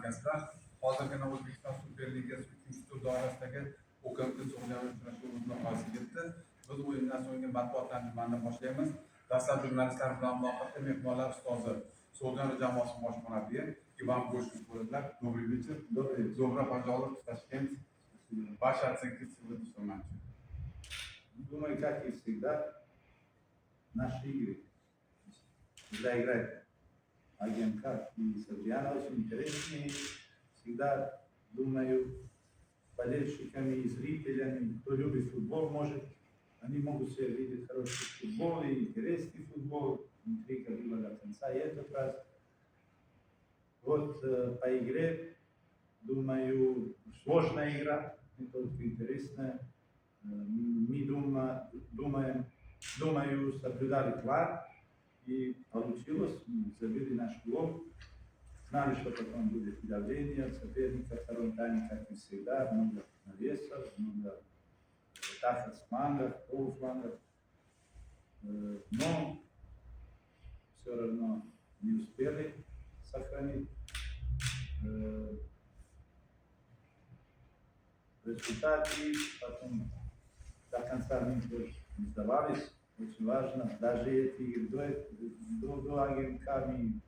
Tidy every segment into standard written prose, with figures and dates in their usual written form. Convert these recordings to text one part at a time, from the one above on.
hamkasblar. Hozirgina O'zbekiston Super Ligasi 3-tur doirasidagi O'kmk So'g'diyona uchrashuvimizni oxiriga yetdi. Biz o'yindan so'nggi matbuot anjumanini boshlaymiz. Dastlab jurnalistlar bilan muloqotda mehmonlar ustozi So'g'diyona jamoasi bosh murabbiyi Ivan Boshkov bo'ladilar. Добрый вечер. Добро пожаловать в Ташкент. Ваши оценки сегодняшнего матча? Думаю, как и всегда, наши игры. Всегда играть АГМК и Софьяна очень интересные. Всегда, думаю, болельщиками и зрителями, кто любит футбол, может, они могут себе видеть хороший футбол и интересный футбол. Интрига была до конца и этот раз. Вот по игре, думаю, сложная игра, не только интересная. Мы думаю, соблюдали план, и получилось, мы забили наш гол. Знали, что потом будет давление соперника в втором тайме, как и всегда, много навесов, много атак с флангов, полуфлангов. Но все равно не успели сохранить результат, и потом до конца мы тоже не сдавались. Очень важно, даже эти игры до АГМК мы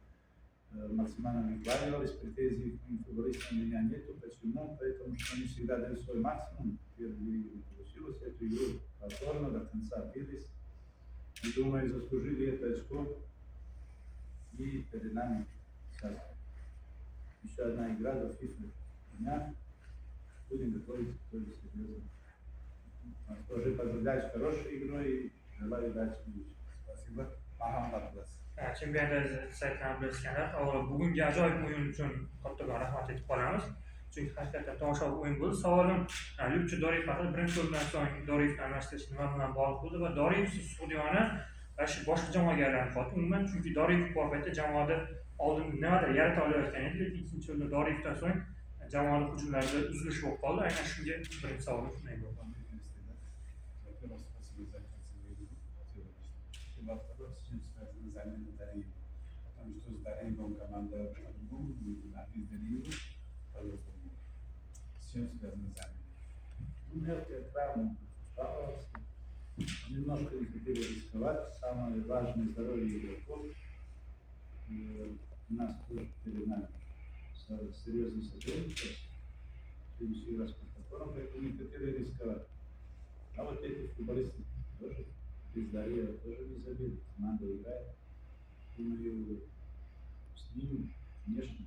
максимально выкладывались, претензий к футболистам у меня нету. Почему? Потому что они всегда дают свой максимум. Первую игру получилось, эту игру повторно до конца бились. И думаю, заслужили это очко. И перед нами сейчас еще одна игра до FIFA дня. Будем готовиться тоже серьезно. Вас тоже поздравляю с хорошей игрой и желаю удачи. Спасибо. Marhamat qilasiz. Chempionat saytidan bilishganlar, avvalo bugungi ajoyib o'yin uchun kattakon rahmat aytib qolamiz. Chunki haqiqatan tomoshabob o'yin bo'ldi. Savolim Lyubchi Doriyev haqida. Birinchi o'yindan so'ng Doriyevni almashtirish nima bilan bog'liq bo'ldi va Doriyev So'g'diyona va shu boshqa jamoaga aylanib qoldi. Umuman chunki Doriyev bor paytda jamoada oldin nimadir yarata olayotgan edi, lekin ikkinchi o'yinda Doriyevdan so'ng jamoada hujumlarda uzilish bo'lib qoldi. Aynan shunga birinchi savolim shunday bo'ldi. Zamin Darío. Потому что с Дариевым команда напис Дариеву. С чем связаны замена? Мелкая травма осталась. Немножко не хотели рисковать. Самое важное здоровье игроков. У нас тоже перед нами серьезный соперник. Следующий раз по которому, поэтому не хотели рисковать. А вот эти футболисты тоже без Дарьева тоже не забили. Команда играет. Думаю, с ним, конечно,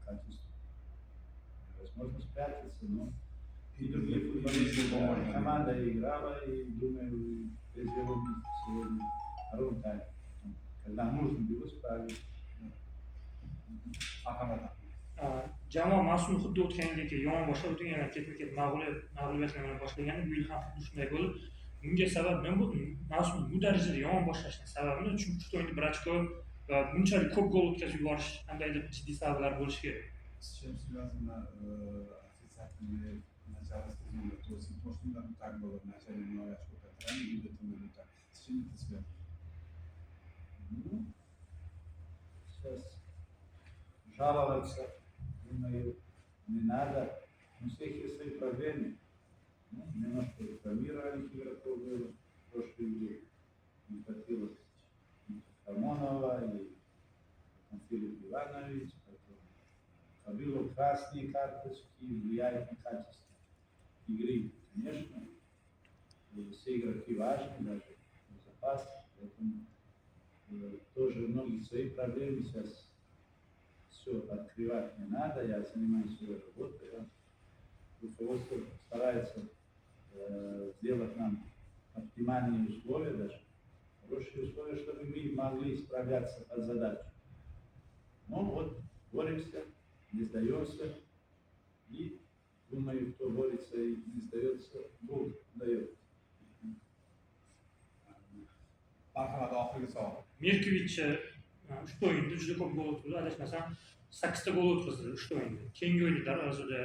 качество. Возможно, спрятаться, но и другие футболисты, команда играла, и думаю, сделали сегодня ровно так. Когда нужно было справиться. Jamoa mavsum xuddi o'tgandek yomon boshlab o'tgan, yana ketma-ket mag'lubiyatlar bilan boshlagan. Bu yil ham xuddi shunday bo'ldi. Bunga sabab nima bo'ldi? Mavsum bu darajada yomon boshlashning sababini, chunki 3 o'yinda 1 ochko va bunchalik ko'p gol o'tkazib yuborish qandaydir jiddiy sabablar bo'lishi kerak. С чем связано отрицательное начало сезона? То есть то, что нам так было в начале много очков отравили, и в этом году так. С чем это связано? Ну, сейчас жаловаться, думаю, не надо. У всех есть свои проблемы. Ну, немножко травмированных игроков было в прошлой игре. Не хватило Хамонова и Филипп Иванович, потом Хабилов красные карточки, влияет на качество игры. Конечно, все игроки важны, даже запас, поэтому тоже многие свои проблемы сейчас все открывать не надо. Я занимаюсь своей работой. Руководство старается сделать нам оптимальные условия, даже хорошие условия, чтобы мы могли справляться под задачей. Ну вот, боремся, не сдаемся, и думаю, кто борется и не сдается, Бог дает. Marhamat, oxirgi savol. Mirkovich 3 o'yinda juda ko'p gol urdi. Adashmasam 8 ta gol urdi 3 o'yinda. Keyingi o'yinda darvozada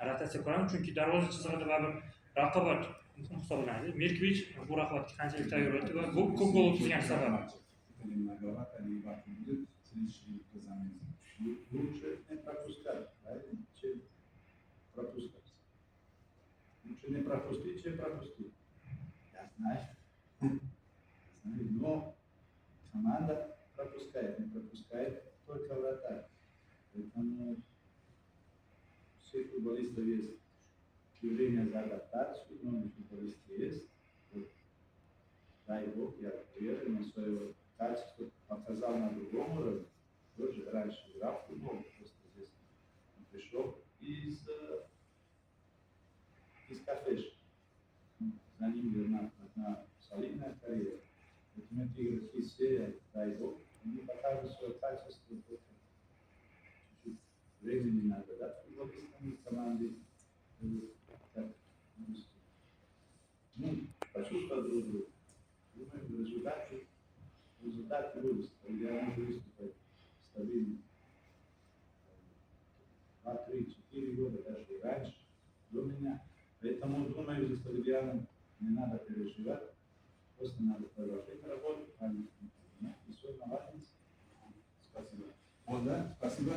rotatsiya qilamiz, chunki darvoza chizig'ida baribir raqobat muhim hisoblanadi. Mirkovich bu raqobatga qanchalik tayyorlandi va ko'p gol o'tkazgani sababi. Лучше не пропускать. поэтому все футболисты есть и время за адаптацию, но футболисты есть. Вот, дай Бог, я уверен, он свое качество показал на другом уровне. Тоже раньше играл в футбол, просто здесь он пришел из кафешки. За ним верна одна солидная карьера. Поэтому эти игроки все, дай Бог, они покажут свое качество, только чуть-чуть времени надо дать футболистам и команде. Так, ну, почувствовать друг друга. Думаю, результаты будут. Я могу выступать стабильно. 2, 3, 4 года, даже и раньше, до меня. Поэтому, думаю, за Славяном не надо переживать. Просто надо продолжать работу, и все наладится. Спасибо. Вот, да? Спасибо.